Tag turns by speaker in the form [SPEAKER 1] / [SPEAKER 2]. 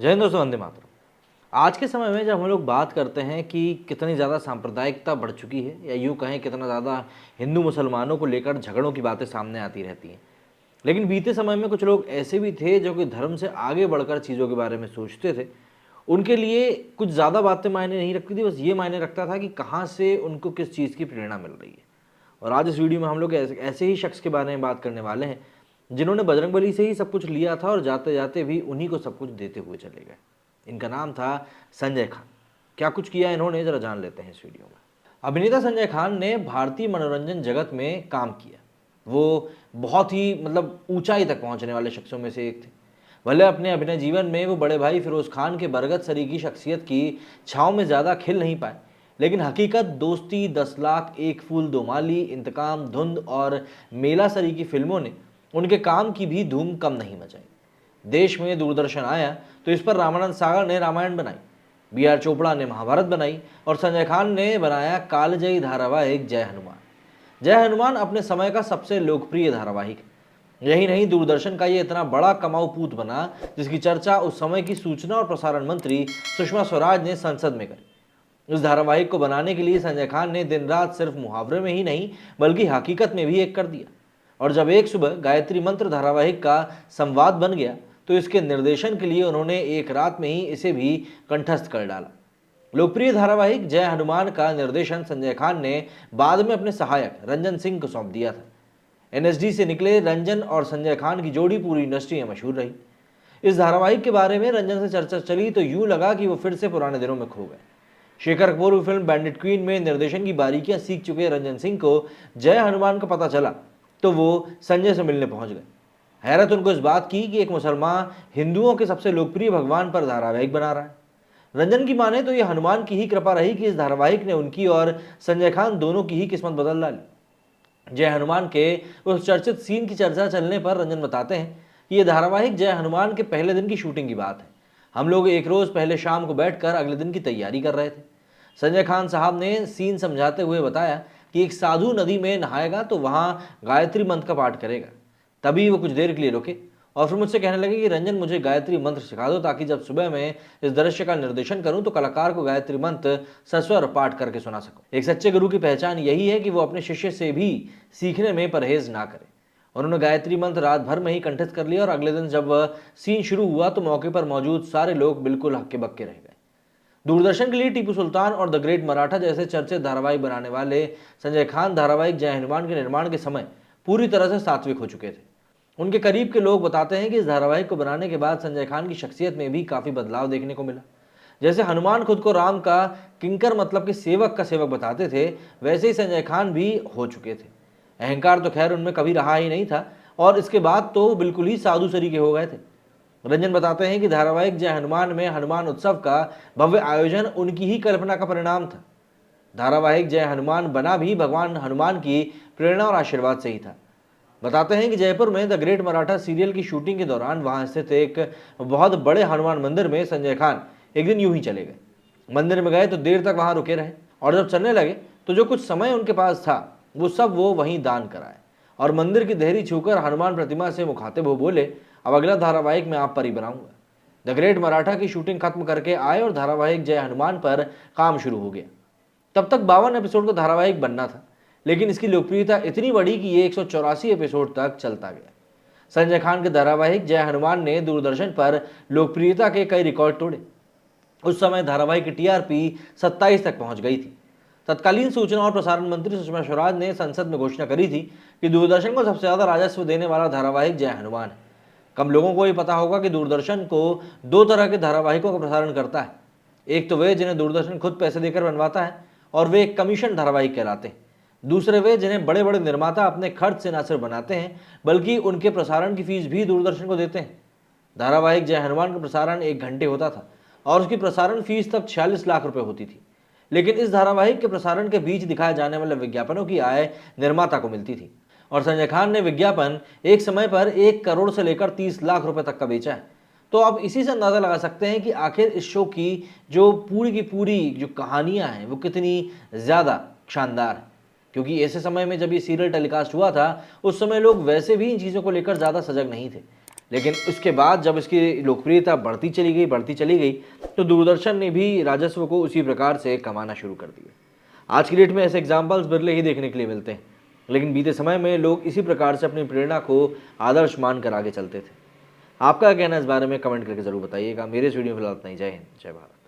[SPEAKER 1] जय हिंद दोस्तों, वंदे मातरम। आज के समय में जब हम लोग बात करते हैं कि कितनी ज़्यादा सांप्रदायिकता बढ़ चुकी है, या यूँ कहें कितना ज़्यादा हिंदू मुसलमानों को लेकर झगड़ों की बातें सामने आती रहती हैं, लेकिन बीते समय में कुछ लोग ऐसे भी थे जो कि धर्म से आगे बढ़कर चीज़ों के बारे में सोचते थे। उनके लिए कुछ ज़्यादा बातें मायने नहीं रखती थी, बस ये मायने रखता था कि कहाँ से उनको किस चीज़ की प्रेरणा मिल रही है। और आज इस वीडियो में हम लोग ऐसे ही शख्स के बारे में बात करने वाले हैं जिन्होंने बजरंगबली से ही सब कुछ लिया था और जाते जाते भी उन्हीं को सब कुछ देते हुए चले गए। इनका नाम था संजय खान। क्या कुछ किया इन्होंने, जरा जान लेते हैं इस वीडियो में। अभिनेता संजय खान ने भारतीय मनोरंजन जगत में काम किया। वो बहुत ही ऊंचाई तक पहुंचने वाले शख्सों में से एक थे। भले अपने अभिनय जीवन में वो बड़े भाई फिरोज खान के बरगद सरी की शख्सियत की छाँव में ज़्यादा खिल नहीं पाए, लेकिन हकीकत, दोस्ती, 10 लाख, एक फूल दो माली, इंतकाम, धुंध और मेला सरी की फिल्मों ने उनके काम की भी धूम कम नहीं मचाई। देश में दूरदर्शन आया तो इस पर रामानंद सागर ने रामायण बनाई, B.R. चोपड़ा ने महाभारत बनाई और संजय खान ने बनाया कालजयी धारावाहिक जय हनुमान। जय हनुमान अपने समय का सबसे लोकप्रिय धारावाहिक है। यही नहीं, दूरदर्शन का ये इतना बड़ा कमाऊ पूत बना जिसकी चर्चा उस समय की सूचना और प्रसारण मंत्री सुषमा स्वराज ने संसद में करी। इस धारावाहिक को बनाने के लिए संजय खान ने दिन रात सिर्फ मुहावरे में ही नहीं बल्कि हकीकत में भी एक कर दिया। और जब एक सुबह गायत्री मंत्र धारावाहिक का संवाद बन गया तो इसके निर्देशन के लिए उन्होंने एक रात में ही इसे भी कंठस्थ कर डाला। लोकप्रिय धारावाहिक जय हनुमान का निर्देशन संजय खान ने बाद में अपने सहायक रंजन सिंह को सौंप दिया था। NSD से निकले रंजन और संजय खान की जोड़ी पूरी इंडस्ट्री में मशहूर रही। इस धारावाहिक के बारे में रंजन से चर्चा चली तो यूं लगा कि वो फिर से पुराने दिनों में खो गए। शेखर कपूर की फिल्म बैंडिट क्वीन में निर्देशन की बारीकियां सीख चुके रंजन सिंह को जय हनुमान का पता चला तो वो संजय से मिलने पहुंच गए। हैरत उनको इस बात की कि एक मुसलमान हिंदुओं के सबसे लोकप्रिय भगवान पर धारावाहिक बना रहा है। रंजन की माने तो यह हनुमान की ही कृपा रही कि इस धारावाहिक ने उनकी और संजय खान दोनों की ही किस्मत बदल डाली। जय हनुमान के उस चर्चित सीन की चर्चा चलने पर रंजन बताते हैं कि यह धारावाहिक जय हनुमान के पहले दिन की शूटिंग की बात है। हम लोग एक रोज पहले शाम को बैठकर अगले दिन की तैयारी कर रहे थे। संजय खान साहब ने सीन समझाते हुए बताया कि एक साधु नदी में नहाएगा तो वहां गायत्री मंत्र का पाठ करेगा। तभी वो कुछ देर के लिए रुके और फिर मुझसे कहने लगे कि रंजन, मुझे गायत्री मंत्र सिखा दो ताकि जब सुबह मैं इस दृश्य का निर्देशन करूं तो कलाकार को गायत्री मंत्र सस्वर पाठ करके सुना सकूं। एक सच्चे गुरु की पहचान यही है कि वो अपने शिष्य से भी सीखने में परहेज ना करे। उन्होंने गायत्री मंत्र रात भर में ही कंठस्थ कर लिया और अगले दिन जब सीन शुरू हुआ तो मौके पर मौजूद सारे लोग बिल्कुल हक्के बक्के रह गए। दूरदर्शन के लिए टीपू सुल्तान और द ग्रेट मराठा जैसे चर्चित धारावाहिक बनाने वाले संजय खान धारावाहिक जय हनुमान के निर्माण के समय पूरी तरह से सात्विक हो चुके थे। उनके करीब के लोग बताते हैं कि इस धारावाहिक को बनाने के बाद संजय खान की शख्सियत में भी काफी बदलाव देखने को मिला। जैसे हनुमान खुद को राम का किंकर मतलब कि सेवक का सेवक बताते थे, वैसे ही संजय खान भी हो चुके थे। अहंकार तो खैर उनमें कभी रहा ही नहीं था और इसके बाद तो बिल्कुल ही साधु सरीखे हो गए थे। रंजन बताते हैं कि धारावाहिक जय हनुमान में हनुमान उत्सव का भव्य आयोजन उनकी ही कल्पना का परिणाम था। धारावाहिक जय हनुमान बना भी भगवान हनुमान की प्रेरणा और आशीर्वाद से ही था। बताते हैं कि जयपुर में द ग्रेट मराठा सीरियल की शूटिंग के दौरान वहां स्थित एक बहुत बड़े हनुमान मंदिर में संजय खान एक दिन यूं ही चले गए। मंदिर में गए तो देर तक वहां रुके रहे और जब चलने लगे तो जो कुछ समय उनके पास था वो सब वो वहीं दान कराए और मंदिर की देहरी छूकर हनुमान प्रतिमा से मुखातिब हो बोले, अब अगला धारावाहिक मैं आप पर ही बनाऊंगा। द ग्रेट मराठा की शूटिंग खत्म करके आए और धारावाहिक जय हनुमान पर काम शुरू हो गया। तब तक 52 एपिसोड का धारावाहिक बनना था, लेकिन इसकी लोकप्रियता इतनी बढ़ी कि ये 184 एपिसोड तक चलता गया। संजय खान के धारावाहिक जय हनुमान ने दूरदर्शन पर लोकप्रियता के कई रिकॉर्ड तोड़े। उस समय धारावाहिक की TRP 27 तक पहुंच गई थी। तत्कालीन सूचना और प्रसारण मंत्री सुषमा स्वराज ने संसद में घोषणा करी थी कि दूरदर्शन को सबसे ज्यादा राजस्व देने वाला धारावाहिक जय हनुमान है। कम लोगों को ये पता होगा कि दूरदर्शन को 2 तरह के धारावाहिकों का प्रसारण करता है। एक तो वे जिन्हें दूरदर्शन खुद पैसे देकर बनवाता है और वे एक कमीशन धारावाहिक कहलाते हैं। दूसरे वे जिन्हें बड़े बड़े निर्माता अपने खर्च से न सिर्फ बनाते हैं बल्कि उनके प्रसारण की फीस भी दूरदर्शन को देते हैं। धारावाहिक जय हनुमान का प्रसारण 1 घंटे होता था और उसकी प्रसारण फीस तब 46 लाख रुपए होती थी, लेकिन इस धारावाहिक के प्रसारण के बीच दिखाए जाने वाले विज्ञापनों की आय निर्माता को मिलती थी और संजय खान ने विज्ञापन एक समय पर 1 करोड़ से लेकर 30 लाख रुपए तक का बेचा है। तो आप इसी से अंदाजा लगा सकते हैं कि आखिर इस शो की जो पूरी की पूरी जो कहानियां हैं वो कितनी ज्यादा शानदार है। क्योंकि ऐसे समय में जब ये सीरियल टेलीकास्ट हुआ था उस समय लोग वैसे भी इन चीज़ों को लेकर ज़्यादा सजग नहीं थे, लेकिन उसके बाद जब इसकी लोकप्रियता बढ़ती चली गई तो दूरदर्शन ने भी राजस्व को उसी प्रकार से कमाना शुरू कर दिया। आज की डेट में ऐसे एग्जाम्पल्स बिरले ही देखने के लिए मिलते हैं, लेकिन बीते समय में लोग इसी प्रकार से अपनी प्रेरणा को आदर्श मानकर आगे चलते थे। आपका क्या कहना है इस बारे में कमेंट करके जरूर बताइएगा। मेरे इस वीडियो में फिलहाल इतना ही। जय हिंद, जय भारत।